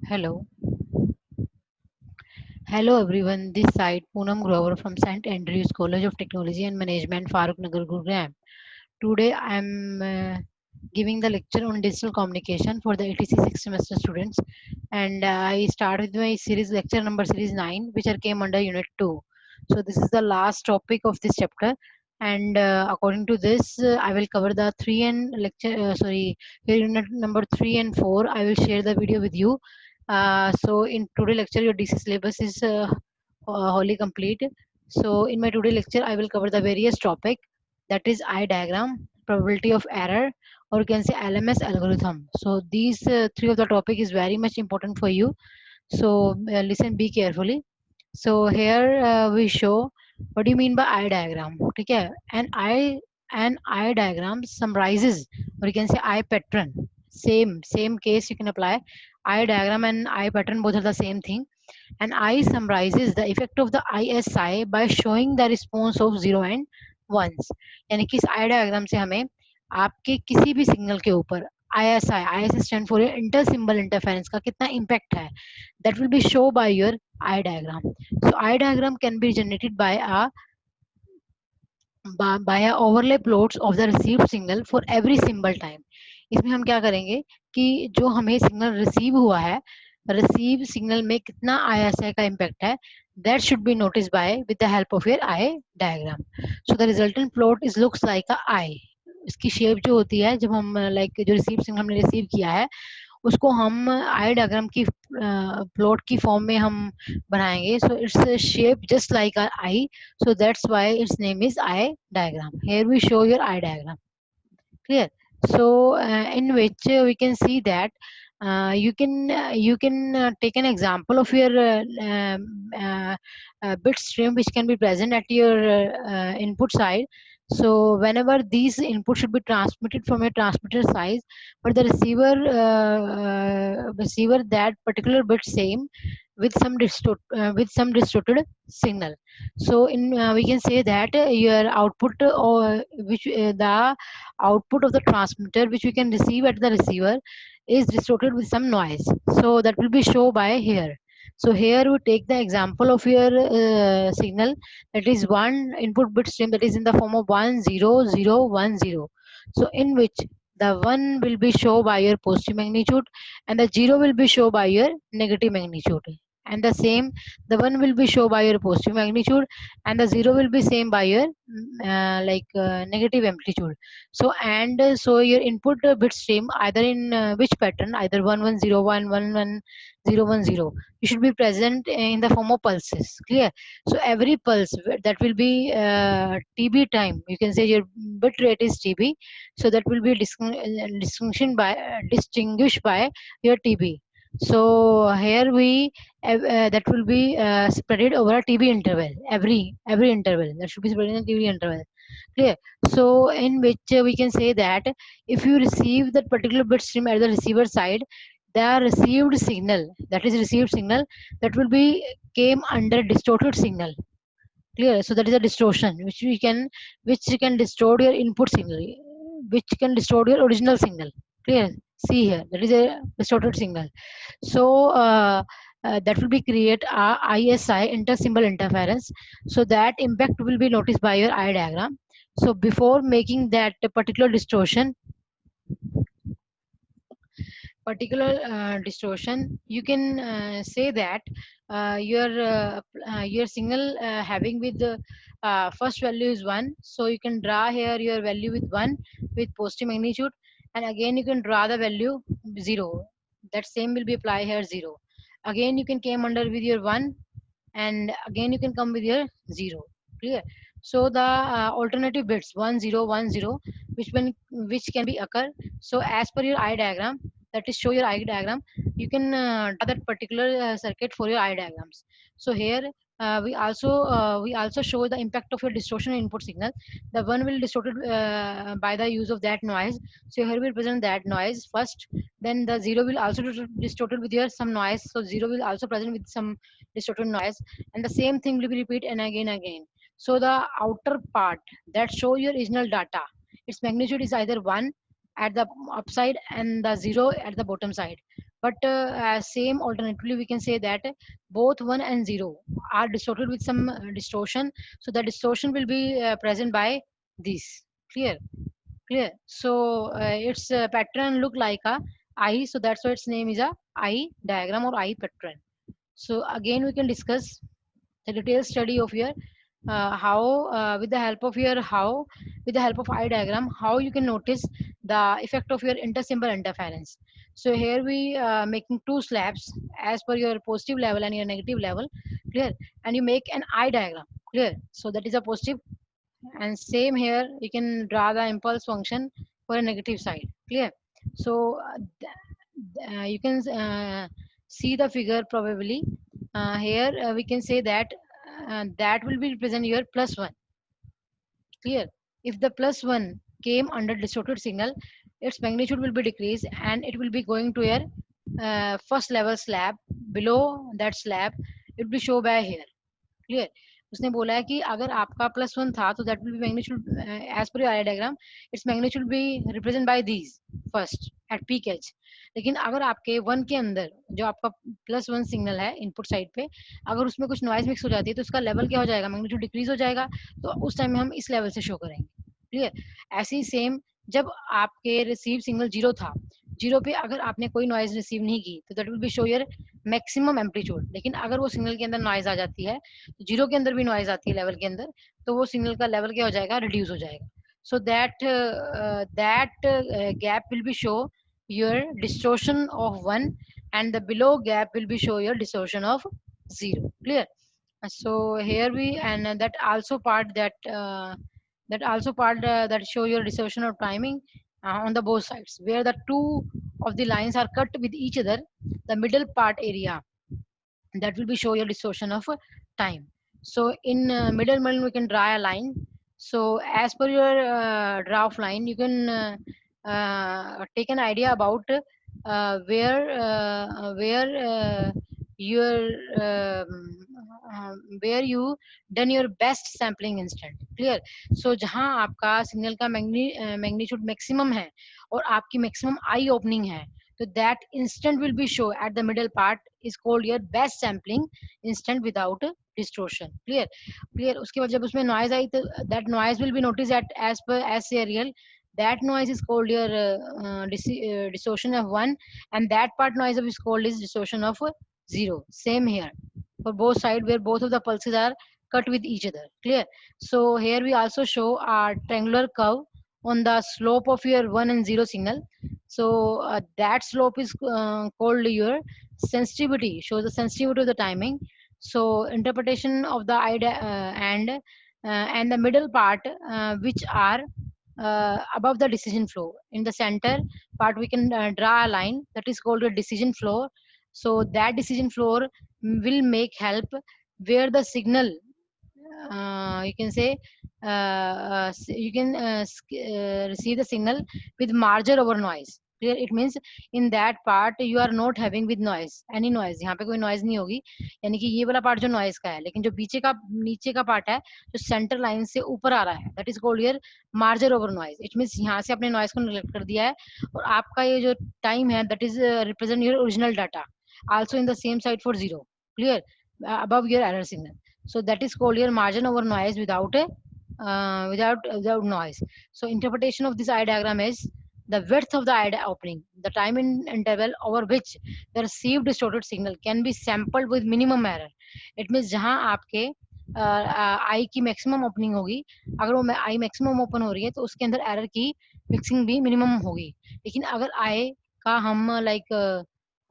Hello. Hello everyone. This side Poonam Grover from St. Andrews College of Technology and Management, Farooq Nagar, Gurugram. Today I am giving the lecture on digital communication for the 86 semester students, and I start with my series lecture number series 9, which are came under Unit 2. So this is the last topic of this chapter, and according to this, I will cover the three and lecture. Here unit number 3 and 4. I will share the video with you. So in today lecture, your DC syllabus is wholly complete. So in my today lecture, I will cover the various topic, that is eye diagram, probability of error, or you can say LMS algorithm. So these three of the topic is very much important for you. So listen, be carefully. So here we show what do you mean by eye diagram. Okay, an eye diagram summarizes, or you can say eye pattern. Same case you can apply. Eye diagram and eye pattern both are the same thing. And I summarizes the effect of the ISI by showing the response of zero and ones. यानी कि इस आई diagram से हमें आपके किसी भी signal के ऊपर ISI stand for inter symbol interference का कितना इम्पैक्ट है, that will be shown by your eye diagram. So eye diagram can be generated by a overlay plots of the received signal for every symbol time. इसमें हम क्या करेंगे कि जो हमें सिग्नल रिसीव हुआ है, रिसीव सिग्नल में कितना ISI का इम्पैक्ट है, that should be noticed by with the help of your eye diagram. So the resultant plot is looks like a eye. इसकी शेप जो होती है, जब हम लाइक जो रिसीव सिग्नल हमने रिसीव किया है उसको हम आई डायग्राम की प्लॉट की फॉर्म में हम बनाएंगे. So its shape just like I, so that's why its name is eye diagram. Here we show your eye diagram. Clear? So in which we can see that you can take an example of your bit stream which can be present at your input side. So whenever these input should be transmitted from a transmitter side, but the receiver that particular bit same with some distorted signal. So in we can say that your output or which the output of the transmitter which we can receive at the receiver is distorted with some noise. So that will be shown by here. So here we take the example of your signal, that is one input bit stream that is in the form of 1 0 0 1 0. So in which the 1 will be shown by your positive magnitude and the 0 will be shown by your negative magnitude. And the same, the 1 will be shown by your positive magnitude and the 0 will be same by your negative amplitude. So and so your input bit stream either in which pattern, either 1101 111010, you should be present in the form of pulses. Clear? So every pulse that will be TB time, you can say your bit rate is TB, so that will be distinguished by your TB. So here we that will be spread over a TB interval, every interval that should be spread in a TB interval. Clear? So in which we can say that if you receive that particular bit stream at the receiver side, the received signal, that is received signal, that will be came under distorted signal. Clear? So that is a distortion which can distort your input signal, which can distort your original signal. Clear? See here, that is a distorted signal. So that will be create a ISI inter symbol interference. So that impact will be noticed by your eye diagram. So before making that particular distortion, you can say that your signal having with the first value is 1, so you can draw here your value with 1 with positive magnitude, and again you can draw the value 0. That same will be apply here 0. Again you can came under with your 1, and again you can come with your 0. Clear? So the alternative bits 1 0 1 0, which can be occur. So as per your eye diagram, that is show your eye diagram, you can draw that particular circuit for your eye diagrams. So here we also show the impact of your distortion in input signal. The one will distorted by the use of that noise. So here we present that noise first, then the 0 will also distorted with your some noise, so 0 will also present with some distorted noise, and the same thing will be repeat and again. So the outer part that show your original data, its magnitude is either 1 at the upside and the 0 at the bottom side. But same alternatively we can say that both 1 and 0 are distorted with some distortion, so the distortion will be present by this. Clear? Clear. So its pattern look like a eye, so that's why its name is a eye diagram or eye pattern. So again we can discuss the detailed study of your how with the help of your how with the help of eye diagram how you can notice the effect of your intersymbol interference. So here we making two slabs as per your positive level and your negative level. Clear? And you make an eye diagram. Clear? So that is a positive, and same here you can draw the impulse function for a negative side. Clear? So you can see the figure probably. Here we can say that that will be represent your plus 1. Clear? If the plus 1 came under distorted signal, its magnitude will be decreased and it will be going to your first level slab. Below that slab it will be shown by here. Clear? उसने बोला है कि अगर आपका plus 1 था तो that will be magnitude as per eye diagram it's magnitude be represent by these first at peak edge. लेकिन अगर आपके 1 के अंदर जो आपका प्लस 1 सिग्नल है इनपुट साइड पे, अगर उसमें कुछ नॉइज मिक्स हो जाती है तो उसका लेवल क्या हो जाएगा, मैग्नीट्यूड डिक्रीज हो जाएगा. तो उस टाइम में हम इस लेवल से शो करेंगे. क्लियर? ऐसे ही सेम जब आपके रिसीव सिग्नल 0 था, 0 पे अगर आपने कोई नॉइज रिसीव नहीं की तो that will be show your maximum amplitude. लेकिन अगर वो सिग्नल के अंदर नॉइज आ जाती है, जीरो के अंदर भी नॉइज आती है लेवल के अंदर, तो वो सिग्नल का लेवल क्या हो जाएगा, रिड्यूस हो जाएगा. So that gap will be show your distortion of 1 and the below gap will be show your distortion of 0. Clear? So here we and that also part that show your distortion of timing on the both sides where the two of the lines are cut with each other. The middle part area that will be show your distortion of time. So in middle we can draw a line. So as per your draw of line you can take an idea about where your where you done your best sampling instant. Clear? So जहाँ आपका signal का magnitude maximum है और आपकी maximum I opening है, so that instant will be show at the middle part is called your best sampling instant without distortion. Clear? Clear? उसके बाद जब उसमें noise आई तो that noise will be noticed at as per as serial. That noise is called your distortion of 1 and that part noise is called is distortion of 0. Same here for both sides where both of the pulses are cut with each other. Clear? So here we also show a triangular curve on the slope of your 1 and 0 signal. So that slope is called your sensitivity, shows the sensitivity of the timing. So interpretation of the idea and the middle part which are above the decision flow. In the center part we can draw a line that is called a decision floor. So that decision floor will make help where the signal you can say you can receive the signal with margin over noise. Clear? It means in that part you are not having with noise any noise. यहाँ पे कोई noise नहीं होगी, यानी कि ये वाला part जो noise का है, लेकिन जो पीछे का नीचे का part है जो center line से ऊपर आ रहा है that is called your margin over noise. It means यहाँ से आपने noise को neglect कर दिया है और आपका ये जो time है that is represent your original data also in the same side for 0. Clear? Above your error signal. So that is called your margin over noise without without noise. So interpretation of this eye diagram is the width of the eye opening, the time in interval over which the received distorted signal can be sampled with minimum error. It means जहाँ आपके आई की maximum opening होगी, अगर वो I maximum open हो रही है तो उसके अंदर एरर की मिक्सिंग भी मिनिमम होगी. लेकिन अगर आई का हम लाइक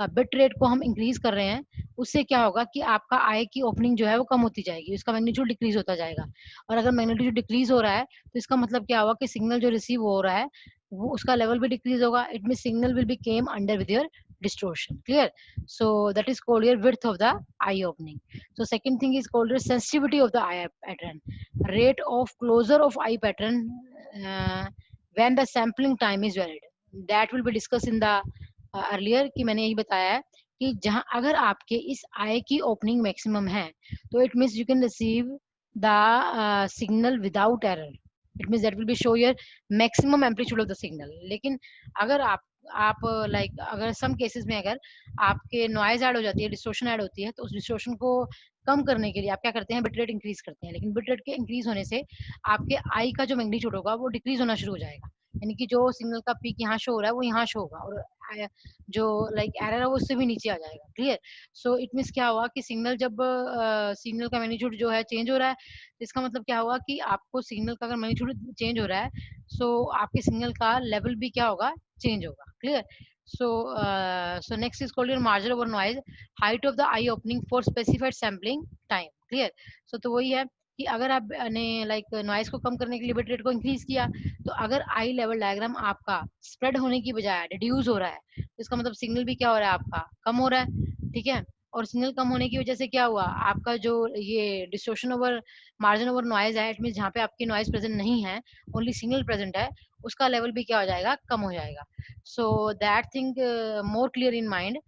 बिट रेट को हम इंक्रीज कर रहे हैं, उससे क्या होगा कि आपका आई की ओपनिंग जो है वो कम होती जाएगी, उसका मैग्नीट्यूड डिक्रीज होता जाएगा. और अगर मैग्नीट्यूड डिक्रीज हो रहा है तो इसका मतलब क्या होगा कि सिग्नल जो रिसीव हो रहा है वो उसका लेवल भी डिक्रीज होगा. It mean signal will be came under with your distortion. Clear? So that is called your width of the eye opening. So second thing is called your sensitivity of the eye pattern, rate of closure of eye pattern uh, when the sampling time is valid. That will be discussed in the earlier कि मैंने यही बताया है कि जहां अगर आपके इस आई की ओपनिंग मैक्सिमम है तो it means you can receive the signal without error. It means that will be show your maximum amplitude of the signal. लेकिन अगर आप आप लाइक अगर सम केसेस में अगर आपके नॉइज ऐड हो जाती है, डिस्टॉर्शन ऐड होती है, तो उस डिस्टॉर्शन को कम करने के लिए आप क्या करते हैं, बिट रेट इंक्रीज करते हैं। लेकिन बिट रेट के इंक्रीज होने से आपके आई का जो मैग्नीट्यूड होगा वो डिक्रीज होना शुरू हो जाएगा, यानी कि जो सिग्नल का पीक यहाँ शो हो रहा है वो यहाँ शो होगा, और जो लाइक एरर है वो उससे भी नीचे आ जाएगा। क्लियर? सो इट मीन्स क्या हुआ कि सिग्नल जब सिग्नल का मैग्नीट्यूड जो है चेंज हो रहा है, इसका मतलब क्या हुआ कि आपको सिग्नल का अगर मैग्नीट्यूड चेंज हो रहा है, सो आपके सिग्नल का लेवल भी क्या होगा, चेंज होगा। Clear? So next is called your margin over noise, height of the eye opening for specified sampling time. Clear? So तो वही है कि अगर आप ने लाइक नॉइज को कम करने के लिए बिट रेट को इंक्रीज किया, तो अगर आई लेवल डायग्राम आपका स्प्रेड होने की बजाय रिड्यूस हो रहा है, तो इसका मतलब सिग्नल भी क्या हो रहा है, आपका कम हो रहा है। ठीक है? और सिग्नल कम होने की वजह से क्या हुआ, आपका जो ये distortion over margin over noise है, इट मीन जहाँ पे आपकी नॉइज प्रेजेंट नहीं है, ओनली सिग्नल प्रेजेंट है, उसका लेवल भी क्या हो जाएगा, कम हो जाएगा। So that thing more clear in mind.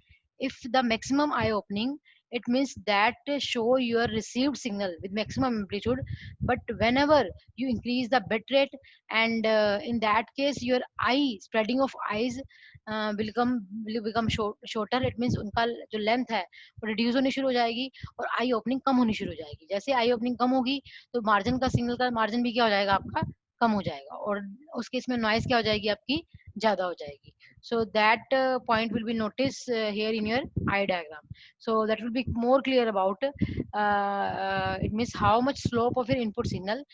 If the maximum eye opening, it means that show your received signal with maximum amplitude, but whenever you increase the bit rate, and in that case your eye spreading of eyes will become shorter. It means उनका जो length है वो reduce होनी शुरू हो जाएगी, और आई opening कम होनी शुरू हो जाएगी। जैसे आई ओपनिंग कम होगी, तो मार्जिन का सिग्नल का मार्जिन भी क्या हो जाएगा, आपका कम हो जाएगा, और उस केस में नॉइज क्या हो जाएगी, आपकी ज्यादा हो जाएगी। So that point will be noticed here in your eye diagram. So that will be more clear about it means how much slope of your input signal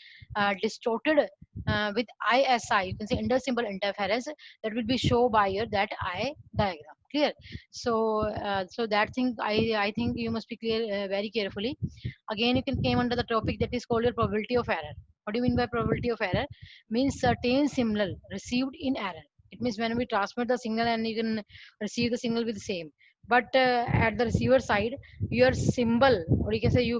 distorted with ISI, you can say under symbol interference, that will be shown by your that eye diagram. Clear? So that thing I think you must be clear very carefully. Again, you can came under the topic that is called your probability of error. What do you mean by probability of error? Means certain signal received in error. It means when we transmit the signal and you can receive the signal with the same, but at the receiver side, your symbol, or you can say you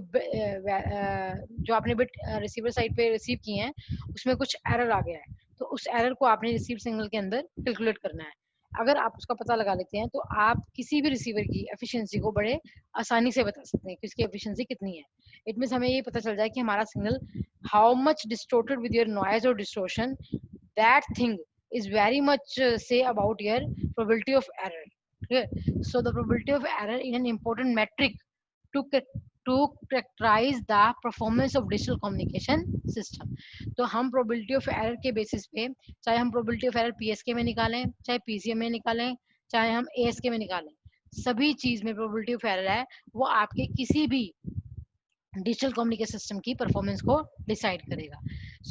जो आपने bit receiver side पे receive किए हैं, उसमें कुछ error आ गया है, तो उस एरर को आपने रिसीव सिग्नल के अंदर कैलकुलेट करना है। अगर आप उसका पता लगा लेते हैं, तो आप किसी भी रिसीवर की एफिशिएंसी को बड़े आसानी से बता सकते हैं कि उसकी एफिशिएंसी कितनी है। इट मीन्स हमें ये पता चल जाए कि हमारा signal how much distorted with your noise और distortion, that thing is very much say about your probability of error. Okay? So the probability of error is an important metric to to characterize the performance of digital communication system. तो हम probability of error के basis पे, चाहे हम probability of error PSK में निकालें, चाहे PCM में निकालें, चाहे हम ASK में निकालें, सभी चीज में probability of error है वो आपके किसी भी डिजिटल कम्युनिकेशन सिस्टम की परफॉर्मेंस को डिसाइड करेगा।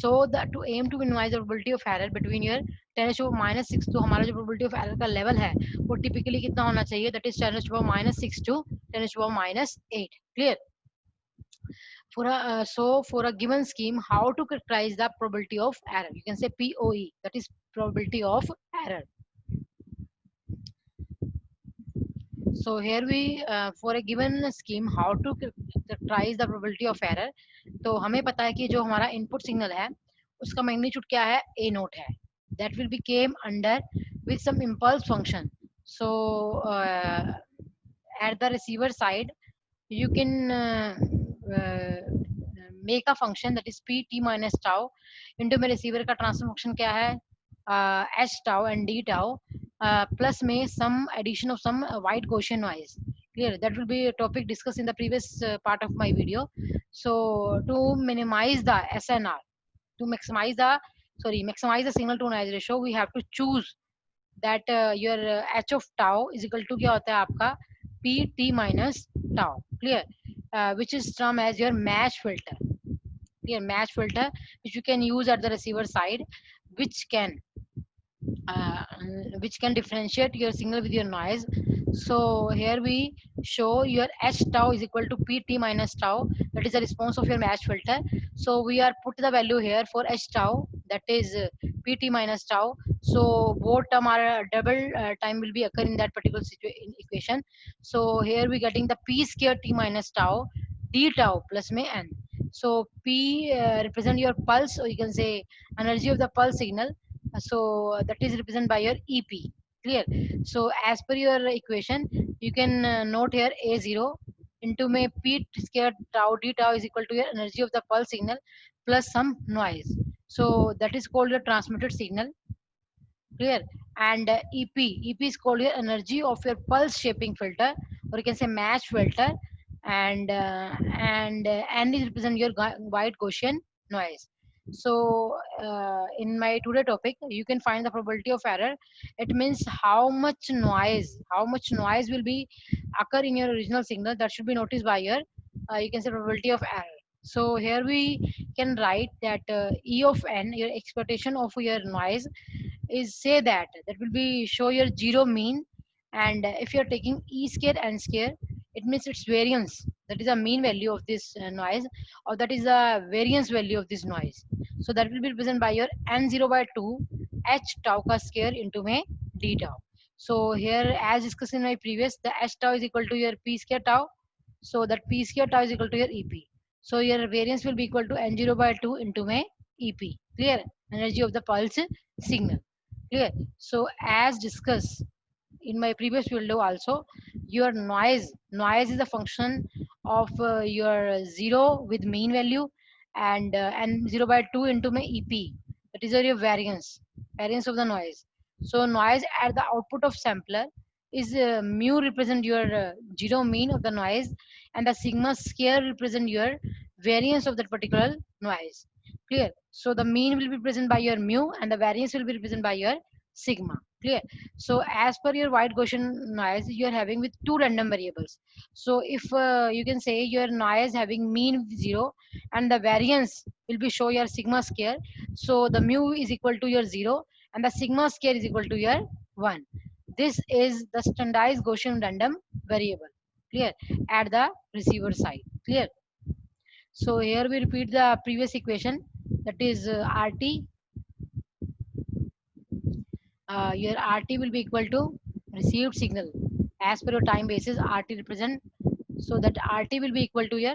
So the to aim to minimise the probability of error between your 10⁻⁻⁶, तो हमारा जो प्रोबेबिलिटी ऑफ एरर का लेवल है वो टिपिकली कितना होना चाहिए, that is 10⁻⁻⁶ to 10⁻⁸. Clear? For a given scheme, how to characterize the probability of error, you can say POE, that is probability of error. So here we for a given scheme, how to characterize the probability of error. तो हमें पता है कि जो हमारा input signal है उसका magnitude क्या है, a नोट है, that will be came under with some impulse function. So at the receiver side you can make a function that is pt minus tau into में receiver का transfer function क्या है, h tau and d tau plus में some addition of some white Gaussian noise. Clear? That will be a topic discussed in the previous part of my video. So to minimize the SNR, to maximize the signal to noise ratio, we have to choose that your h of tau is equal to क्या होता है आपका pt minus tau. Clear? Which is termed as your match filter. Clear? Match filter which you can use at the receiver side, which can uh, which can differentiate your signal with your noise. So here we show your h tau is equal to pt minus tau, that is the response of your match filter. So we are put the value here for h tau, that is pt minus tau. So both term are double time will be occur in that particular equation. So here we getting the p square t minus tau d tau plus में n. So p represent your pulse, or you can say energy of the pulse signal. So that is represented by your ep. Clear? So as per your equation, you can note here a0 into may p square tau d tau is equal to your energy of the pulse signal plus some noise. So that is called your transmitted signal. clear. And ep is called your energy of your pulse shaping filter, or you can say match filter. And n is represent your white Gaussian noise. So in my today topic you can find the probability of error. It means how much noise will be occur in your original signal that should be noticed by your you can say probability of error. So here we can write that e of n, your expectation of your noise, is say that will be show your zero mean. And if you're taking e square n square, it means its variance, that is a mean value of this noise, or that is a variance value of this noise. So that will be represented by your n0 by 2 h tau ka square into my d tau. So here, as discussed in my previous, the h tau is equal to your p square tau. So that p square tau is equal to your ep. So your variance will be equal to n0 by 2 into my ep. Clear? Energy of the pulse signal. Clear? So as discussed in my previous video also, your noise is a function of your zero with mean value, and 0 by 2 into my ep, that is your variance of the noise. So noise at the output of sampler is mu represent your zero mean of the noise, and the sigma square represent your variance of that particular noise. Clear? So the mean will be present by your mu, and the variance will be represented by your sigma. Clear? So as per your white Gaussian noise, you are having with two random variables. So if you can say your noise having mean 0 and the variance will be show your sigma square. So the mu is equal to your 0 and the sigma square is equal to your 1. This is the standardized Gaussian random variable. Clear? At the receiver side. Clear? So here we repeat the previous equation, that is RT. Your RT will be equal to received signal. As per your time basis, RT represent. So that RT will be equal to your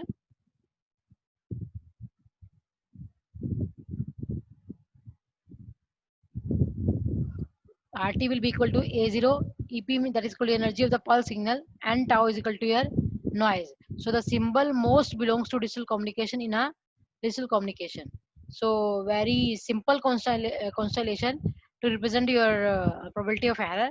RT will be equal to A0 EP, that is equal to energy of the pulse signal, and tau is equal to your noise. So the symbol most belongs to digital communication in a digital communication. So very simple constellation to represent your probability of error.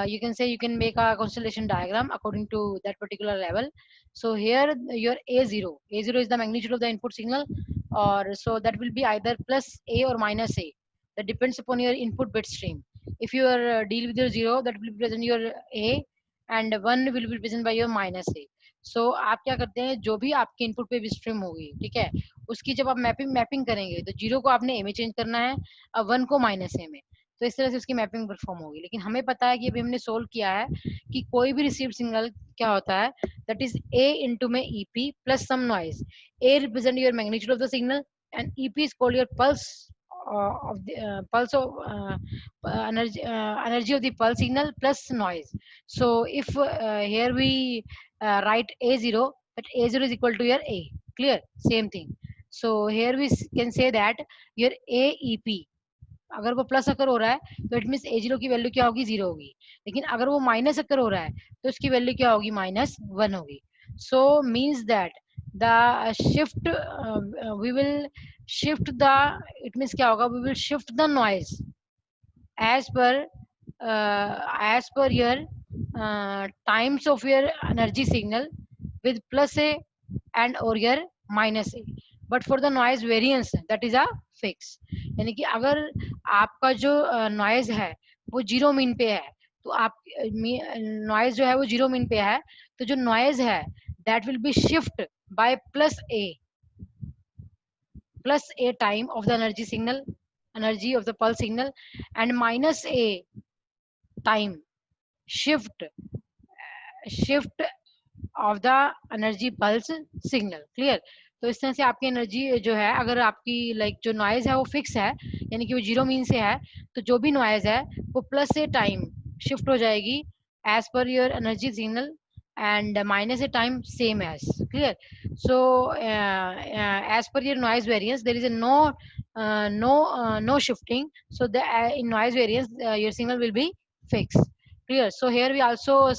You can say you can make a constellation diagram according to that particular level. So here your A0 is the magnitude of the input signal, or so that will be either plus A or minus A. That depends upon your input bit stream. If you are deal with your 0, that will present your a, and 1 will be present by your minus a. So आप क्या करते हैं, जो भी आपके input पे भी stream होगी, ठीक है, उसकी जब आप मैपिंग मैपिंग करेंगे तो 0 को आपने ए में चेंज करना है और 1 को माइनस ए में. तो इस तरह से उसकी मैपिंग परफॉर्म होगी. लेकिन हमें पता है कि अभी हमने सोल्व किया है कि कोई भी रिसीव्ड सिग्नल क्या होता है, दैट इज ए इंटू में EP plus some noise. A represent your magnitude of the signal and ep is called your pulse of the pulse of energy of the pulse signal plus noise. So if here we write a0, that a0 is equal to your a. Clear? Same thing. So here we can say that your aep, अगर वो plus अकर हो रहा है तो it means A zero की value क्या होगी, zero होगी. लेकिन अगर वो माइनस अकर हो रहा है तो उसकी वैल्यू क्या होगी, माइनस वन होगी. So means that the shift we will shift the, it means क्या होगा, we will shift the noise as per your times of your energy signal with plus a and or your minus a. But for the noise variance, that is a fix. यानी कि अगर आपका जो noise है वो zero mean पे है, तो आप नॉइज जो है वो जीरो मीन पे है, तो जो नॉइज है that will be shift by plus a time of the energy signal, energy of the pulse signal, and minus a time shift of the energy pulse signal. Clear? तो इस तरह से आपकी एनर्जी जो है, अगर आपकी लाइक जो नॉइज है वो फिक्स है, यानी कि वो जीरो मीन से है, तो जो भी नॉइज है वो प्लस से टाइम शिफ्ट हो जाएगी as per your energy signal, and minus a time same as. Clear? So as per your noise variance, there is a no shifting. So the in noise variance your signal will be fixed. Clear? So here we also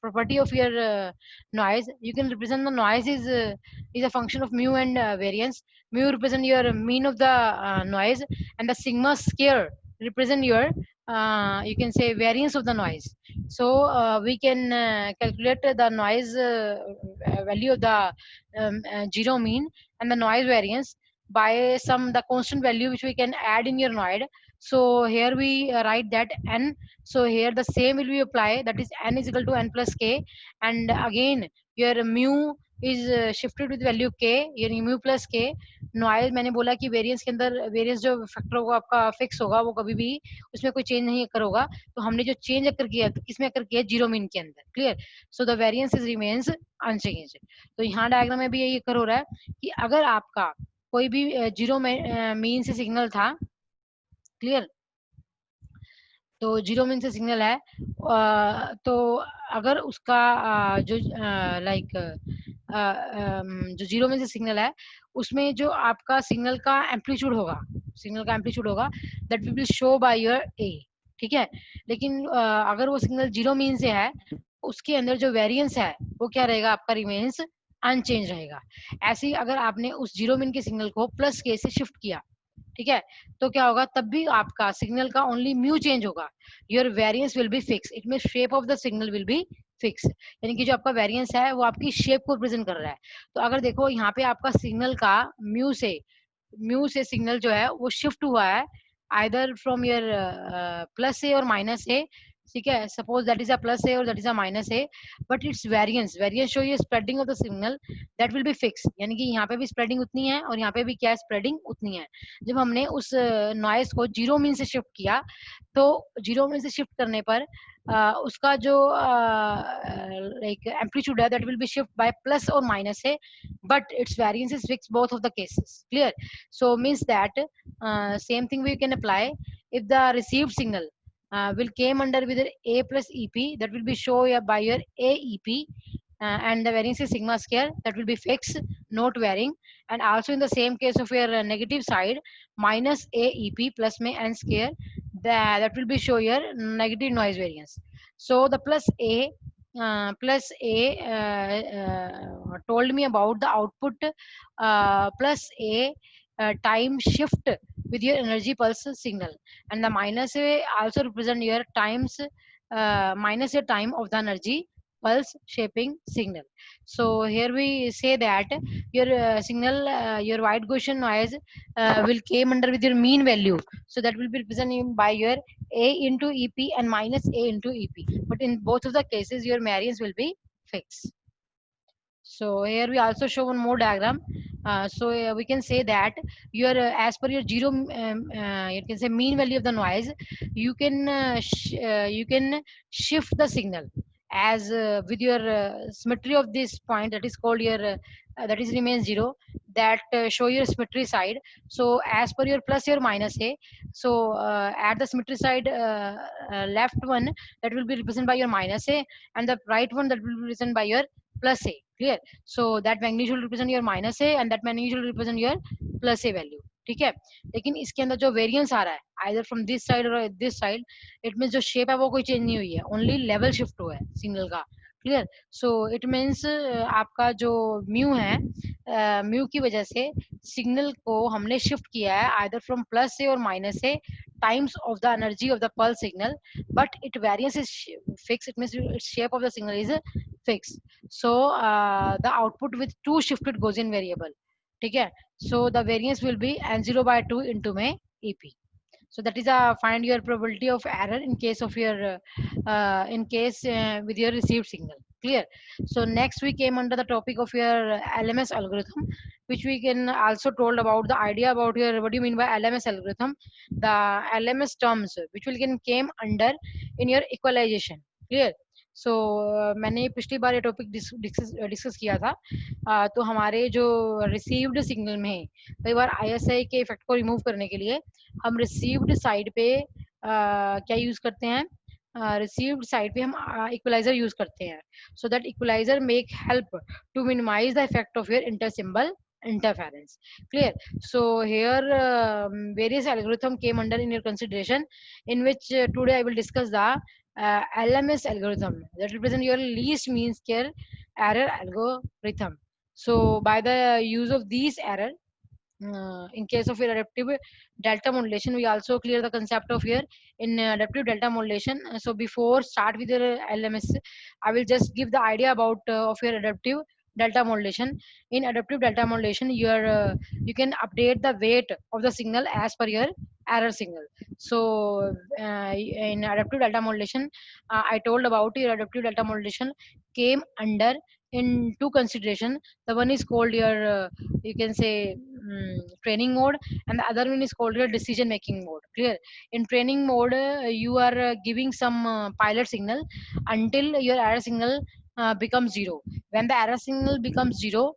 property of your noise. You can represent the noise is a function of mu and variance. Mu represent your mean of the noise, and the sigma square represent your you can say variance of the noise. So we can calculate the noise value of the zero mean and the noise variance by some the constant value which we can add in your node. So here we write that n. So here the same will be apply, that is n is equal to n plus k, and again your mu is shifted with value k, यानी mu plus k. Noise मैंने बोला कि variance के अंदर variance जो factor होगा आपका fix होगा, वो कभी भी उसमें कोई चेंज नहीं अकर होगा. तो हमने जो चेंज अकर किया तो किसमें अकर किया, जीरो मीन के अंदर. Clear. So the variance is remains unchanged. तो यहाँ डायग्राम में भी यही अकर हो रहा है कि अगर आपका कोई भी जीरो मीन से सिग्नल था. क्लियर. तो जीरो मीन से सिग्नल है, तो अगर उसका जो लाइक जो जीरो मीन से सिग्नल है उसमें जो आपका सिग्नल का एम्पलीट्यूड होगा, that will be show by your a. ठीक है. लेकिन अगर वो सिग्नल जीरो मीन से है, उसके अंदर जो वेरिएंस है वो क्या रहेगा, आपका रिमेन्स अनचेंज रहेगा. ऐसे ही अगर आपने उस जीरो मीन के सिग्नल को प्लस के से शिफ्ट किया, ठीक है, तो क्या होगा, तब भी आपका सिग्नल का ओनली म्यू चेंज होगा, your variance will be fix. It mean shape of the signal will be fix, यानी कि जो आपका वेरिएंस है वो आपकी शेप को रिप्रेजेंट कर रहा है. तो अगर देखो यहाँ पे आपका सिग्नल का म्यू से सिग्नल जो है वो शिफ्ट हुआ है either from your plus a और माइनस ए. ठीक है. Suppose that is a plus a और that is a minus a, but it's variance show ये spreading of the signal that will be fix. यानी कि यहाँ पे भी स्प्रेडिंग उतनी है और यहाँ पे भी क्या स्प्रेडिंग उतनी है. जब हमने उस नॉइस को जीरो मीन से शिफ्ट किया, तो जीरो मीन से शिफ्ट करने पर उसका जो लाइक एम्पलीट्यूड है that will be shift by plus और माइनस है, but it's variance is fix both of the cases. Clear. so means that same thing we can apply if the received signal will came under with a plus ep, that will be show by your aep, and the variance is sigma square, that will be fixed, not varying. And also in the same case of your negative side, minus aep plus में n square, that will be show your negative noise variance. So the plus a told me about the output plus a time shift with your energy pulse signal, and the minus a also represent your times minus a time of the energy pulse shaping signal. So here we say that your signal your white Gaussian noise will came under with your mean value, so that will be represented by your a into ep and minus a into ep, but in both of the cases your variance will be fixed. So here we also show one more diagram. So we can say that your as per your zero you can say mean value of the noise, you can shift the signal as with your symmetry of this point, that is called your that is remains zero, that show your symmetry side. So as per your plus your minus a, so at the symmetry side left one, that will be represented by your minus a, and the right one, that will be represented by your plus a. Clear. So that magnitude will represent your minus a and that magnitude will represent your plus a value. ठीक है. लेकिन इसके अंदर जो variance आ रहा है either from this side और this side, it means जो शेप है वो कोई चेंज नहीं हुई है, ओनली लेवल शिफ्ट हुआ है सिग्नल का. क्लियर. सो इट मींस आपका जो म्यू है, म्यू की वजह से सिग्नल को हमने शिफ्ट किया है आइदर फ्रॉम प्लस से और माइनस से times of the energy of the pulse signal, but it variance is fixed. It means its shape of the signal is fixed. So the output with two shifted Gaussian variable. ठीक है. So the variance will be n0 by 2 into my ep. So that is a find your probability of error in case of your in case with your received signal. Clear. So next we came under the topic of your lms algorithm, which we can also told about the idea about your what do you mean by lms algorithm, the lms terms which will came under in your equalization. Clear. सो मैंने पिछली बार ये topic discuss किया था. तो हमारे जो received signal में कई बार आईएसआई के इफेक्ट को रिमूव करने के लिए हम रिसीव्ड साइड पे क्या यूज करते हैं, रिसीव्ड साइड पे हम इक्वलाइजर यूज करते हैं, so that equaliser make help to minimise the effect of your inter symbol interference. Clear. So here various algorithm came under in your consideration, in which today I will discuss the lms algorithm, that represent your least mean square error algorithm. So by the use of these error, in case of your adaptive delta modulation, we also clear the concept of here in adaptive delta modulation. So before start with your LMS, I will just give the idea about of your adaptive delta modulation. In adaptive delta modulation, you can update the weight of the signal as per your error signal. So in adaptive delta modulation, I told about your adaptive delta modulation came under in two consideration. The one is called your you can say training mode, and the other one is called your decision making mode. Clear? In training mode, you are giving some pilot signal until your error signal becomes zero. When the error signal becomes zero,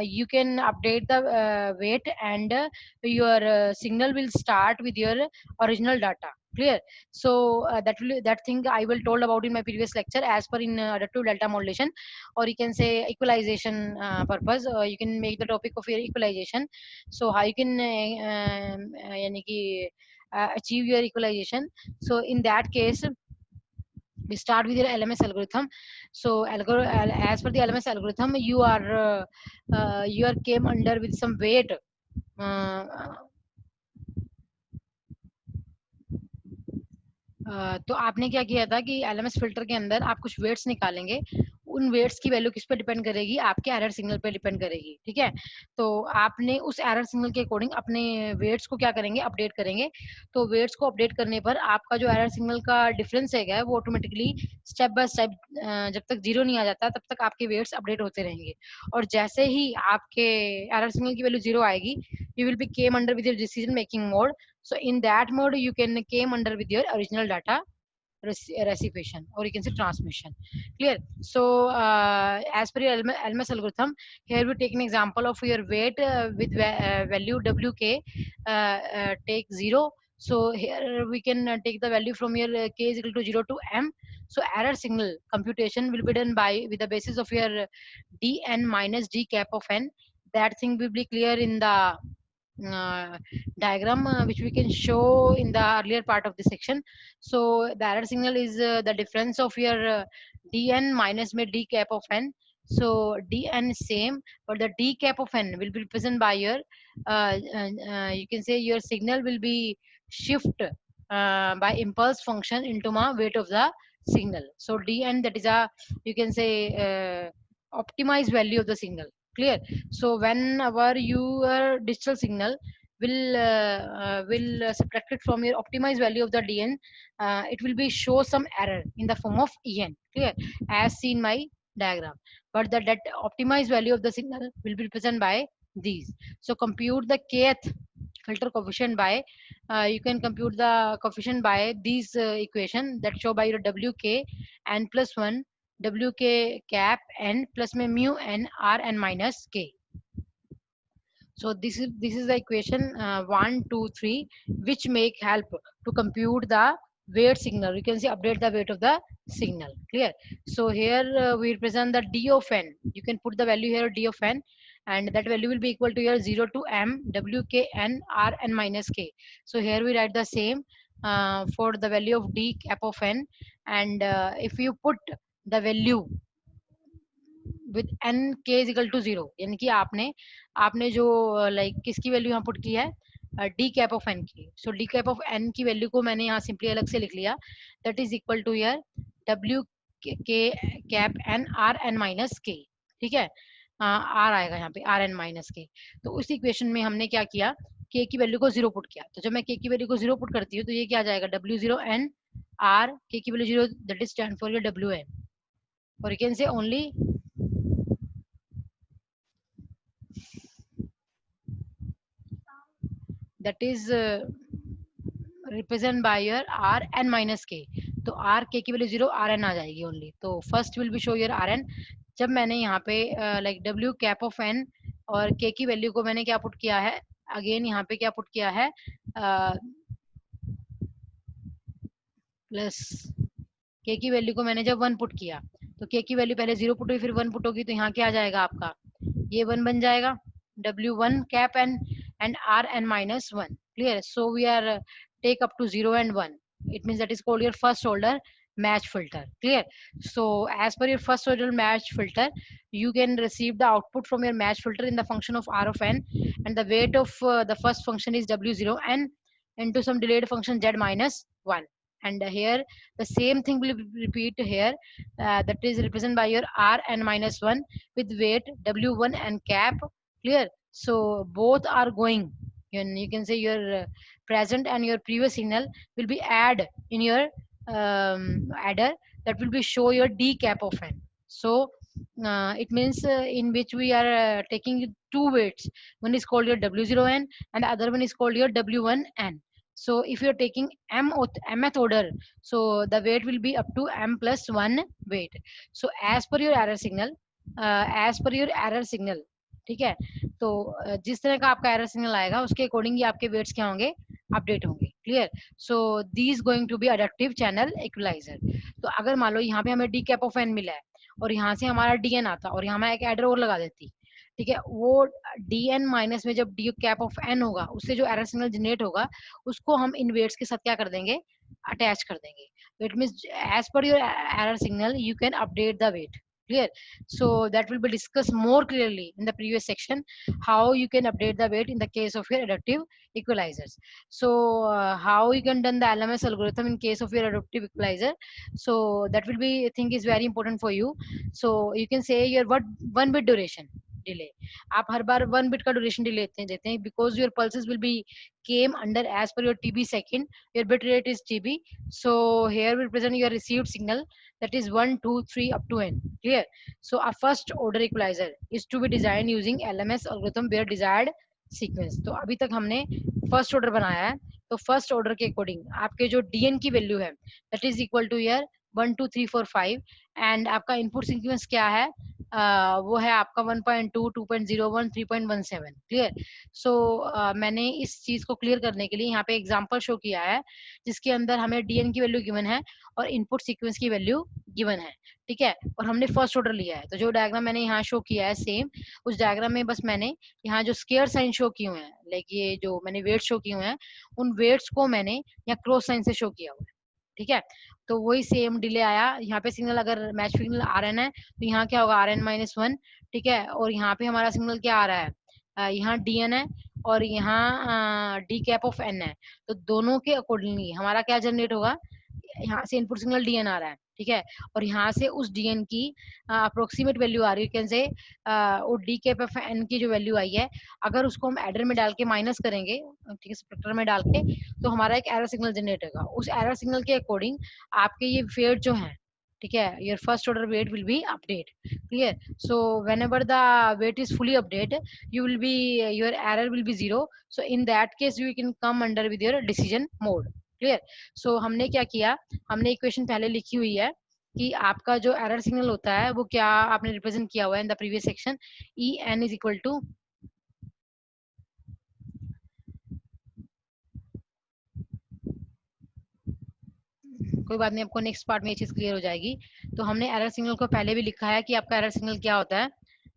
you can update the weight, and your signal will start with your original data. Clear? So that thing I will told about in my previous lecture as per in adaptive delta modulation, or you can say equalization purpose. You can make the topic of your equalization. So how you can यानी कि, achieve your equalization. So in that case, we start with your LMS algorithm. So as per the LMS algorithm, you are came under with some weight. Uh, तो आपने क्या किया था कि LMS filter के अंदर आप कुछ वेट्स निकालेंगे। उन वेट्स की वैल्यू किस पे डिपेंड करेगी? आपके एरर सिग्नल पे डिपेंड करेगी। ठीक है? तो आपने उस एरर सिग्नल के अकॉर्डिंग अपने वेट्स को क्या करेंगे? अपडेट करेंगे। तो वेट्स को अपडेट करने पर आपका जो एरर सिग्नल का डिफरेंस है वो ऑटोमेटिकली स्टेप बाय स्टेप जब तक जीरो नहीं आ जाता तब तक आपके वेट्स अपडेट होते रहेंगे। और जैसे ही आपके एरर सिग्नल की वैल्यू जीरो आएगी, you will be came under with your decision making mode. So in that mode, you can came under with your original data recitation, or you can say transmission. Clear? So as per your LMS algorithm, here we take an example of your weight with value wk take 0. So here we can take the value from your k is equal to 0 to m. So error signal computation will be done by with the basis of your dn minus d cap of n. That thing will be clear in the diagram which we can show in the earlier part of the section. So the error signal is the difference of your dn minus में d cap of n. So dn same, but the d cap of n will be represented by your you can say your signal will be shift by impulse function into my weight of the signal. So dn, that is a, you can say optimized value of the signal. Clear? So whenever your digital signal will subtract it from your optimized value of the dn, it will be show some error in the form of en. Clear? As seen my diagram. But that optimized value of the signal will be represented by these. So compute the kth filter coefficient by you can compute the coefficient by these equation that show by your wk n plus 1 wk cap n plus में mu n r n minus k. So this is the equation 1 2 3 which make help to compute the weight signal. You can see update the weight of the signal. Clear? So here we represent the d of n. You can put the value here d of n, and that value will be equal to your 0 to m w k n r n minus k. So here we write the same for the value of d cap of n, and if you put the value with n k is equal to 0, यानी कि आपने जो like किसकी value यहाँ put की है? D cap of n की. So d cap of n की वैल्यू को मैंने यहाँ सिंपली अलग से लिख लिया. That is equal to your डब्ल्यू k cap n r N minus k. ठीक है? आर आएगा यहाँ पे, आर एन माइनस के. तो उस इक्वेशन में हमने क्या किया? के की वैल्यू को जीरो पुट किया. तो जब मैं के की वैल्यू को जीरो पुट करती हूँ तो ये क्या आ जाएगा? W zero N r k की value zero, that is stand for your डब्ल्यू एन, और you can say only that is represent by your r n minus k. तो r k की वैल्यू 0, r n आ जाएगी only. तो first will be show your r n. जब मैंने यहाँ पे like w cap of n और k की वैल्यू को मैंने क्या पुट किया है? अगेन यहाँ पे क्या पुट किया है? प्लस k की वैल्यू को मैंने जब 1 पुट किया, तो k की वैल्यू पहले 0 पुट हुई फिर 1 पुट होगी, तो यहाँ क्या आ जाएगा आपका? ये 1 बन जाएगा. w1 cap n and rn minus 1. Clear? So we are take up to 0 and 1. It means that is called your first order match filter. Clear? So as per your first order match filter, you can receive the output from your match filter in the function of r of n, and the weight of the first function is w0 n into some delayed function z minus 1. And here the same thing will repeat here, that is represented by your r n minus 1 with weight w1 and cap. Clear? So both are going, and you can say your present and your previous signal will be add in your adder, that will be show your d cap of n. So it means in which we are taking two weights. One is called your w0n and the other one is called your w1n. So if you're taking mth order, so the weight will be up to m plus 1 weight. So as per your error signal, ठीक है, तो जिस तरह का आपका error signal आएगा उसके according ही आपके वेट्स क्या होंगे, अपडेट होंगे. Clear? So these going to be adaptive channel equaliser. तो अगर मान लो यहाँ पे हमें डी कैप ऑफ एन मिला है और यहाँ से हमारा डी एन आता और यहाँ मैं एक एडर और लगा देती, ठीक है, वो डी एन माइनस में जब डी कैप ऑफ एन होगा उससे जो एरर सिग्नल जनरेट होगा उसको हम इन वेट्स के साथ क्या कर देंगे, अटैच कर देंगे. It means as per your error signal you can update the weight. Clear? So that will be discussed more clearly in the previous section, how you can update the weight in the case of your adaptive equalizers. So how you can done the LMS algorithm in case of your adaptive equalizer, so that will be, I think, is very important for you. So you can say your what 1 bit duration delay. आप हर बार 1 bit का duration delay देते हैं because your pulses will be came under as per your TB second, your bit rate is TB. So here we present your received signal, that is 1 2 3 up to n. Clear? So a first order equalizer is to be designed using LMS algorithm where desired sequence. तो अभी तक हमने first order बनाया है, तो first order के according आपके जो dn की वैल्यू है that is equal two year 1 2 3 4 5, and आपका इनपुट सीक्वेंस क्या है, वो है आपका 1.2 2.01 3.17. क्लियर? सो मैंने इस चीज को क्लियर करने के लिए यहाँ पे एग्जांपल शो किया है जिसके अंदर हमें dn की वैल्यू गिवन है और इनपुट सीक्वेंस की वैल्यू गिवन है. ठीक है, और हमने फर्स्ट ऑर्डर लिया है, तो जो डायग्राम मैंने यहाँ शो किया है सेम उस डायग्राम में बस मैंने यहाँ जो स्केयर साइन शो किए हुए हैं, लाइक ये जो मैंने वेट शो किए हुए हैं उन वेट्स को मैंने यहाँ क्रॉस साइन से शो किया हुआ है. ठीक है, तो वही सेम डिले आया यहाँ पे. सिग्नल अगर मैच सिग्नल आर एन है तो यहाँ क्या होगा, आर एन माइनस 1. ठीक है, और यहाँ पे हमारा सिग्नल क्या आ रहा है, यहाँ डी एन है और यहाँ डी कैप ऑफ एन है. तो दोनों के अकॉर्डिंगली हमारा क्या जनरेट होगा, यहाँ से इनपुट सिग्नल डीएन आ रहा है. ठीक है, और यहाँ से उस डीएन की अप्रोक्सीमेट वैल्यू आ रही है, कैन से वो डी कैप ऑफ एन की जो वैल्यू आई है अगर उसको हम एडर में डाल के माइनस करेंगे, ठीक है, सब्ट्रैक्टर में डाल के, तो हमारा एक एरर सिग्नल जनरेट होगा. उस एरर सिग्नल के अकॉर्डिंग आपके ये वेट जो है, ठीक है, your first order weight will be update. Clear? So whenever the weight is fully update, you will be your error will be 0. So in that case you can come under with your decision mode. Clear? So हमने क्या किया, हमने equation पहले लिखी हुई है कि आपका जो एरर सिग्नल होता है वो क्या आपने रिप्रेजेंट किया हुआ है in the previous section. E N is equal to, कोई बात नहीं, आपको नेक्स्ट पार्ट में ये चीज क्लियर हो जाएगी. तो हमने एरर सिग्नल को पहले भी लिखा है कि आपका एरर सिग्नल क्या होता है.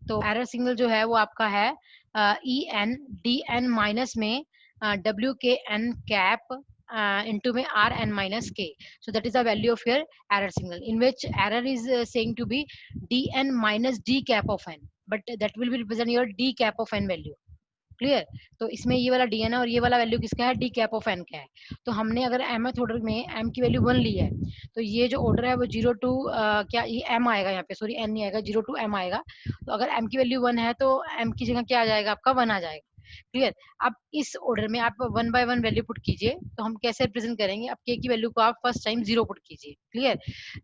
तो एरर सिग्नल जो है वो आपका है E N D N minus में W K N cap into में r n minus k. So that is the value of your error signal, in which error is saying to be dn minus d cap of n, but that will be represent your d cap of n value. Clear? तो इसमें ये वाला D N है और ये वाला value किसका है, डी कैप ऑफ एन का है. तो हमने अगर mth ऑर्डर में m की वैल्यू 1 ली है तो ये जो ऑर्डर है वो 0 टू क्या ये m आएगा, यहाँ पे सॉरी n नहीं आएगा, 0 टू m आएगा. तो अगर m की वैल्यू 1 है तो m की जगह क्या आ जाएगा, आपका 1 आ जाएगा. क्लियर? अब इस ऑर्डर में आप 1 बाय 1 वैल्यू पुट कीजिए, तो हम कैसे रिप्रेजेंट करेंगे, अब k की वैल्यू को आप फर्स्ट टाइम 0 पुट कीजिए. क्लियर?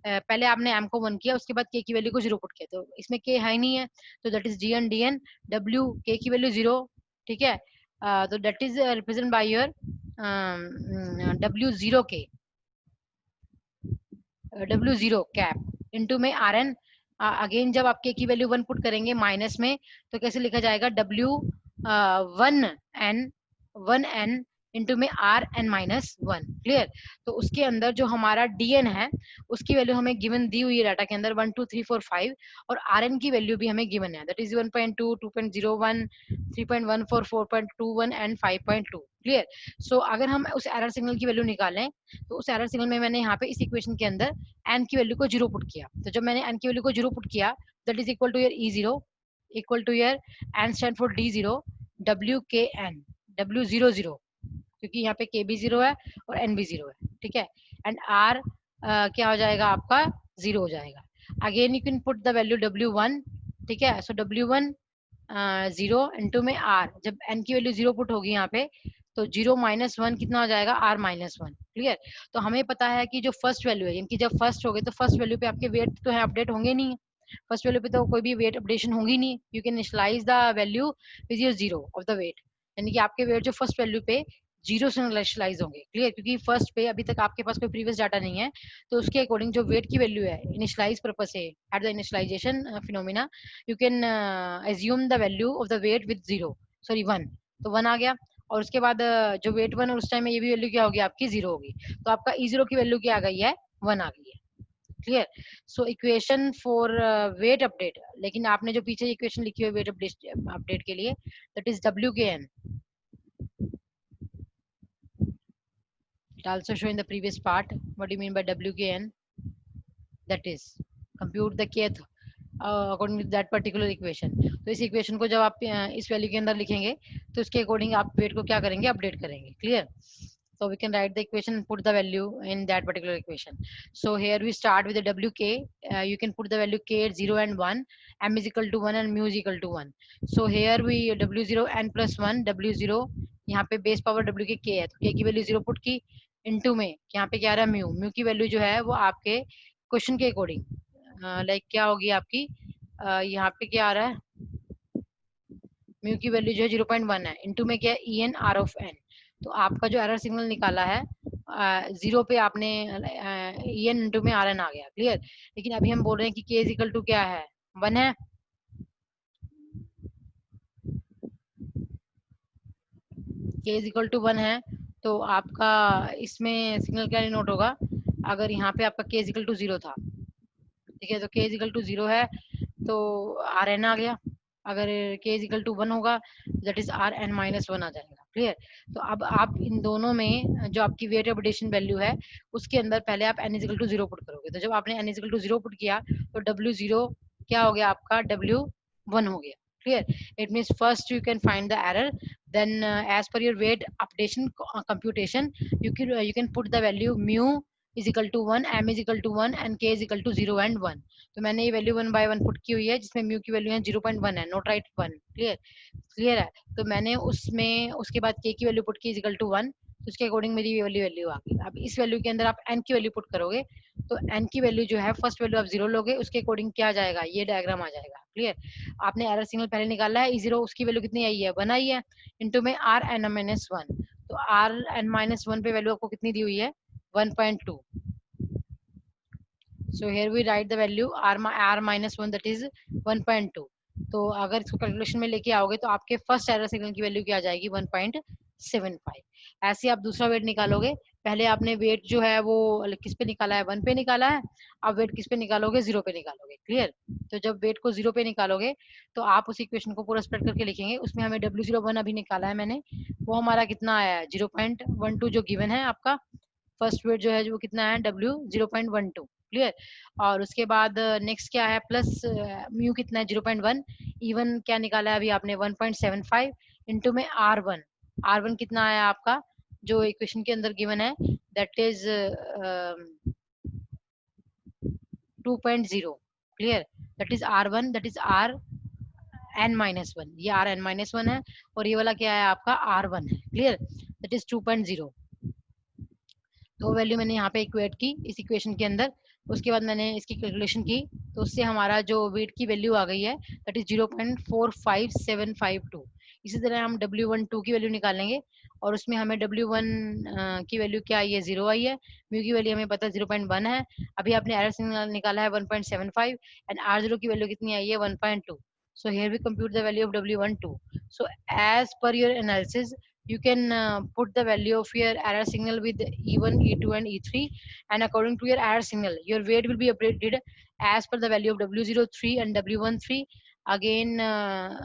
पहले आपने m को 1 किया, उसके बाद k की वैल्यू को 0 पुट किया, तो इसमें k है ही नहीं है, तो that is dn dn w k की वैल्यू 0. ठीक है, तो that is represented by your W0K, W0 cap into में RN. अगेन जब आप K की वैल्यू 1 पुट करेंगे माइनस में, तो कैसे लिखा जाएगा, W 1N इंटू में R N minus one. Clear. तो उसके अंदर जो हमारा डी एन है उसकी वैल्यू हमें गिवन दी हुई है डाटा के अंदर 1 2 3 4 5, और आर एन की वैल्यू भी हमें गिवन है, दैट इज 1.2 2.01 3.14 4.21 एंड 5.2। क्लियर। सो अगर हम उस एरर सिग्नल की वैल्यू निकालें तो उस एरर सिग्नल में मैंने यहाँ पे इस इक्वेशन के अंदर एन की वैल्यू को जीरो पुट किया। तो जब मैंने एन की वैल्यू को जीरो पुट किया, that is equal to your E zero equal to your N stand for D zero W K N, W zero zero, क्योंकि यहाँ पे के भी जीरो है और एन भी जीरो है। ठीक है। एंड आर क्या हो जाएगा आपका, जीरो हो जाएगा। Again you can put the value W one. ठीक है। So W one zero into में आर, जब एन की वैल्यू जीरो पुट होगी यहाँ पे तो जीरो माइनस वन कितना हो जाएगा, आर माइनस वन। क्लियर। तो हमें पता है कि जो फर्स्ट वैल्यू है, यानी कि जब फर्स्ट हो गए तो फर्स्ट वैल्यू पे आपके वेट तो है अपडेट होंगे नहीं, फर्स्ट वैल्यू पे तो कोई भी वेट अपडेशन होगी नहीं। You can initialise the value with your zero of the weight, यानी कि आपके वेट जो फर्स्ट वैल्यू पे जीरो से इनिशियलाइज होंगे। क्लियर। क्योंकि फर्स्ट पे अभी तक आपके पास कोई प्रीवियस डाटा नहीं है, तो उसके अकॉर्डिंग जो वेट की वैल्यू है इनिशियलाइज पर्पस से at the initialisation phenomena, you can assume the value of the weight with zero, sorry one, तो वन आ गया। और उसके बाद जो वेट वन और उस टाइम में ये भी वैल्यू क्या होगी आपकी, जीरो होगी। तो आपका ई जीरो की वैल्यू क्या आ गई है, वन आ गई है। Clear. So equation for weight update, लेकिन आपने जो पीछे इक्वेशन लिखी हुई है वेट अपडेट के लिए, that is W K N, it also show in the previous part. What do you mean by WKN? That is compute the kth according to that particular equation. तो इस equation को जब आप इस value के अंदर लिखेंगे तो उसके अकॉर्डिंग आप वेट को क्या करेंगे, अपडेट करेंगे। Clear. So we can write the equation and put the value in that particular equation. So here we start with the WK. You can put the value K at 0 and 1, M is equal to 1 and mu is equal to 1. So here we W0 n plus 1, W0 यहाँ पे base power W के K है, तो K की value 0 put की, into में यहाँ पे क्या आ रहा है म्यू, म्यू की वैल्यू जो है वो आपके क्वेश्चन के अकॉर्डिंग लाइक क्या होगी आपकी, यहाँ पे क्या आ रहा है, म्यू की वैल्यू जो है 0.1 है, इनटू में क्या है E N R of N. तो आपका जो एरर सिग्नल निकाला है जीरो पे आपने ई एन इंटू में आर एन आ गया। क्लियर। लेकिन अभी हम बोल रहे हैं कि के इज इक्वल टू क्या है, वन है। के इज इक्वल टू वन है तो आपका इसमें सिग्नल क्या नोट होगा, अगर यहाँ पे आपका के इज इक्वल टू जीरो था, ठीक है, तो के इज इक्वल टू जीरो है तो आर एन आ गया। अगर k is equal to one होगा that is are N minus one आ जाएगा। क्लियर। तो अब आप इन दोनों में जो आपकी वेट अपडेशन वैल्यू है उसके अंदर पहले आप N is equal to zero put करोगे। तो जब आपने N is equal to zero put किया तो डब्ल्यू जीरो क्या हो गया आपका, डब्ल्यू वन हो गया। Clear. It means first you can find the error, then as per your weight updation computation you can put the value mu is equal to 1, m is equal to 1 and k is equal to 0 and 1। तो मैंने ये value one by one put की हुई है जिसमें mu की value है 0.1 है, note right one. Clear. Clear है। तो मैंने उसमें उसके बाद के की वैल्यू पुट की इजिकल टू वन, तो उसके अकॉर्डिंग मेरी वैल्यू आ गई। अब इस वैल्यू के अंदर आप एन की वैल्यू पुट करोगे तो एन की वैल्यू जो है फर्स्ट वैल्यू आप जीरो लोगे, उसके अकॉर्डिंग क्या आ जाएगा, ये डायग्राम आ जाएगा। क्लियर। आपने एरर सिग्नल पहले निकाला है ई जीरो, उसकी वैल्यू कितनी आई है, वन आई है, इंटू में आर एन माइनस वन। तो आर एन माइनस वन पे वैल्यू आपको कितनी दी हुई है, 1.2। so here we write the value r minus 1 that is 1.2। तो अगर इसको कैलकुलेशन में लेके आओगे तो आपके फर्स्ट एरर सिग्नल की वैल्यू क्या आ जाएगी, 1.75। ऐसे आप दूसरा वेट निकालोगे, पहले आपने वेट जो है वो किस पे निकाला है, वन पे निकाला है, अब वेट किस पे निकालोगे, जीरो पे निकालोगे। क्लियर। तो जब वेट को जीरो पे निकालोगे तो आप उस इक्वेशन को पूरा स्प्रेड करके लिखेंगे, उसमें हमें W01 अभी निकाला है मैंने, वो हमारा कितना आया है 0.12 जो गिवन है आपका। फर्स्ट वेट जो है वो कितना है, W 0.12। क्लियर। और उसके बाद नेक्स्ट क्या है, प्लस म्यू कितना है 0.1, इवन क्या निकाला है अभी आपने 1.75 इंटू में आर वन, आर वन कितना आया आपका जो इक्वेशन के अंदर गिवन है, that is 2.0। Clear. That is R one, that is are N minus one, ये आर एन माइनस वन है और ये वाला क्या है आपका आर वन है। क्लियर। That is 2.0। तो वैल्यू मैंने यहाँ पे इक्वेट की इस इक्वेशन के अंदर, उसके बाद मैंने इसकी कैलकुलेशन की तो उससे हमारा जो वेट की वैल्यू आ गई है दैट इज 0.45752। इसी तरह हम W12 की वैल्यू निकालेंगे और उसमें हमें W1 की वैल्यू क्या आई है, जीरो आई है, म्यू की वैल्यू हमें पता है 0.1 है, अभी आपने एरर सिग्नल निकाला है 1.75 एंड आर जीरो की वैल्यू कितनी आई है 1.2। so here we compute the value of W12। so as per your analysis you can put the value of your error signal with E1, E2 and E3, and according to your error signal your weight will be updated as per the value of W03 and W13. Again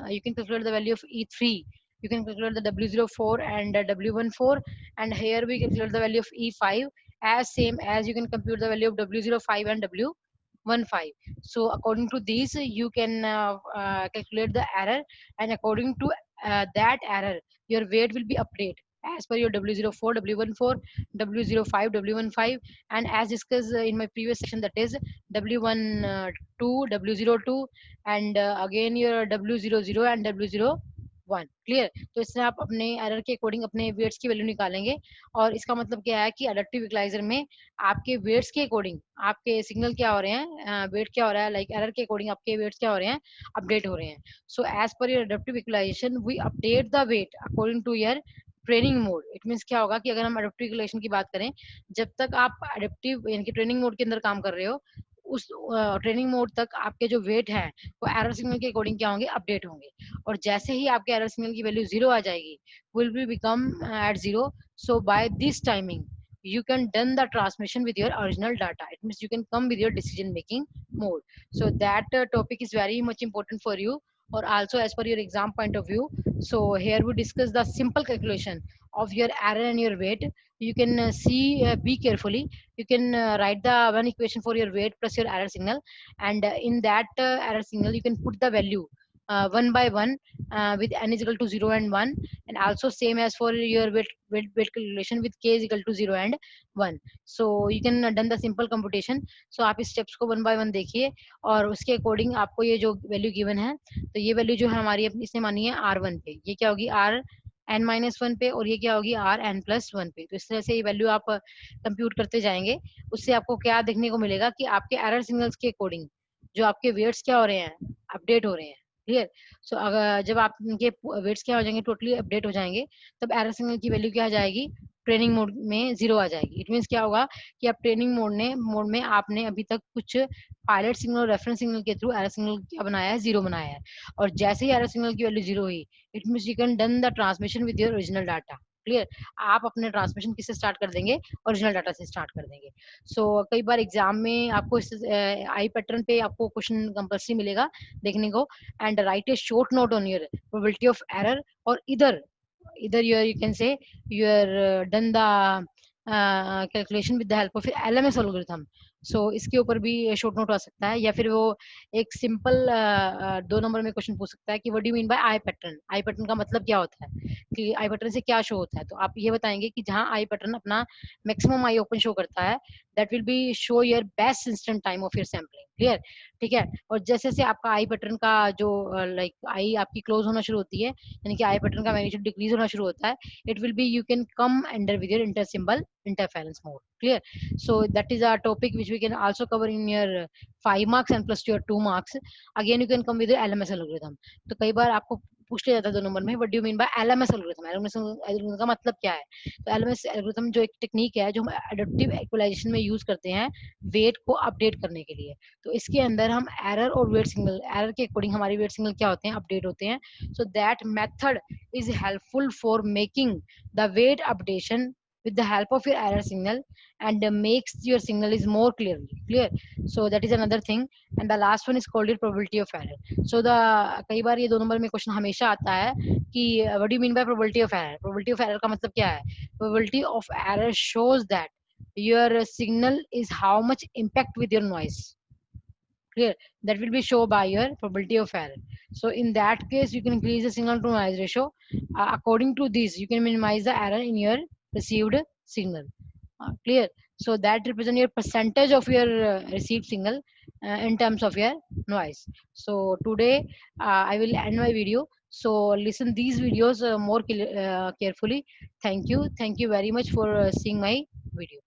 you can calculate the value of E3, you can calculate the W04 and W14, and here we calculate the value of E5 as same as you can compute the value of W05 and W15. So according to these you can calculate the error, and according to that error your weight will be updated as per your W04, W14, W05, W15, and as discussed in my previous session, that is W12, W02, and again your W00 and W01. Clear? तो इससे आप अपने error के according अपने weights की value निकालेंगे, और इसका मतलब क्या है कि अडप्टिव इक्वलाइजर में आपके वेट्स के अकॉर्डिंग आपके सिग्नल क्या हो रहे हैं, वेट क्या हो रहा है, लाइक एरर के अकॉर्डिंग आपके वेट्स क्या हो रहे हैं, अपडेट हो रहे हैं. So as per your adaptive equalization, we update the weight according to your training mode. It means क्या होगा कि अगर हम अडेप्टिव इक्वेशन की बात करें, जब तक आप अडेप्टिव यानी कि ट्रेनिंग मोड के अंदर काम कर रहे हो, उस ट्रेनिंग मोड तक आपके जो वेट है वो एरर सिग्नल के अकॉर्डिंग क्या होंगे, अपडेट होंगे. और जैसे ही आपके एरर सिग्नल की वैल्यू जीरो आ जाएगी, will be become at zero. So by this timing you can done the transmission with your original data. It means you can come with your decision making mode. So that topic is very much important for you, or also as per your exam point of view. So here we discuss the simple calculation of your error and your weight. You can see, be carefully, you can write the one equation for your weight plus your error signal, and in that error signal you can put the value one by one with n is equal to 0 and 1, and also same as for your weight calculation with k is equal to 0 and 1. So you can done the simple computation. So आप इस steps को one by one देखिए, और उसके according आपको ये जो value given है, तो ये वैल्यू जो है हमारी इसने मानी है R1 पे, ये क्या होगी R n-1 पे, और ये क्या होगी R n+1 पे. तो इस तरह से ये वैल्यू आप कंप्यूट करते जाएंगे. उससे आपको क्या देखने को मिलेगा कि आपके एरर सिग्नल्स के अकॉर्डिंग जो आपके वेट्स क्या हो रहे हैं, अपडेट हो रहे हैं. क्लियर? सो अगर जब आप इनके वेट्स क्या हो जाएंगे, टोटली अपडेट हो जाएंगे, तब एरर सिग्नल की वैल्यू क्या आ जाएगी, ट्रेनिंग मोड में जीरो आ जाएगी. इट मीन्स क्या होगा कि आप ट्रेनिंग मोड में आपने अभी तक कुछ पायलट सिग्नल, रेफरेंस सिग्नल के थ्रू एरर सिग्नल क्या बनाया है, जीरो बनाया है. और जैसे ही एरर सिग्नल की वैल्यू जीरो हुई, it means you can done the transmission with your original data. Clear? आप अपने ट्रांसमिशन किससे स्टार्ट कर देंगे, ओरिजिनल डाटा से स्टार्ट कर देंगे. सो कई बार एग्जाम में आपको इस आई पैटर्न पे आपको क्वेश्चन कंपल्सरी मिलेगा देखने को, and write a short note on your probability of error, or either you can say you are done the calculation with the help of LMS algorithm. So इसके ऊपर भी शॉर्ट नोट आ सकता है, या फिर वो एक सिंपल 2 नंबर में क्वेश्चन पूछ सकता है कि what do you mean by I pattern. I pattern का मतलब क्या होता है, कि आई पैटर्न से क्या शो होता है. तो आप ये बताएंगे कि जहां आई पैटर्न अपना मैक्सिमम आई ओपन शो करता है, that will be show your best instant time of your sampling. Clear? ठीक है? और जैसे जैसे आपका आई पैटर्न का जो लाइक आई आपकी क्लोज होना शुरू होती है, यानी कि आई पैटर्न का मैग्नीट्यूड डिक्रीज होना शुरू होता है, it will be you can come under with your inter symbol interference mode. Clear? So that is a topic which we can also cover in your 5 marks and plus your 2 marks. Again you can come with the LMS algorithm. तो कई बार आपको पूछ लिया जाता है 2 number में, what do you mean by LMS algorithm. LMS algorithm का मतलब क्या है? तो LMS algorithm जो एक टेक्निक है जो हम एडाप्टिव इक्वलाइजेशन में यूज करते हैं वेट को अपडेट करने के लिए. तो इसके अंदर हम एरर और वेट सिग्नल, एरर के अकॉर्डिंग हमारे वेट सिग्नल क्या होते हैं, अपडेट होते हैं. So that method is helpful for making the weight updation with the help of your error signal, and makes your signal is more clear. So that is another thing. And the last one is called your probability of error. So the कई बार ये 2 number में question हमेशा आता है कि what do you mean by probability of error. Probability of error का मतलब क्या है? Probability of error shows that your signal is how much impact with your noise. Clear? That will be shown by your probability of error. So in that case you can increase the signal to noise ratio. According to this you can minimize the error in your received signal. Clear? So that represent your percentage of your received signal in terms of your noise. So today I will end my video. So listen these videos more carefully. Thank you very much for seeing my video.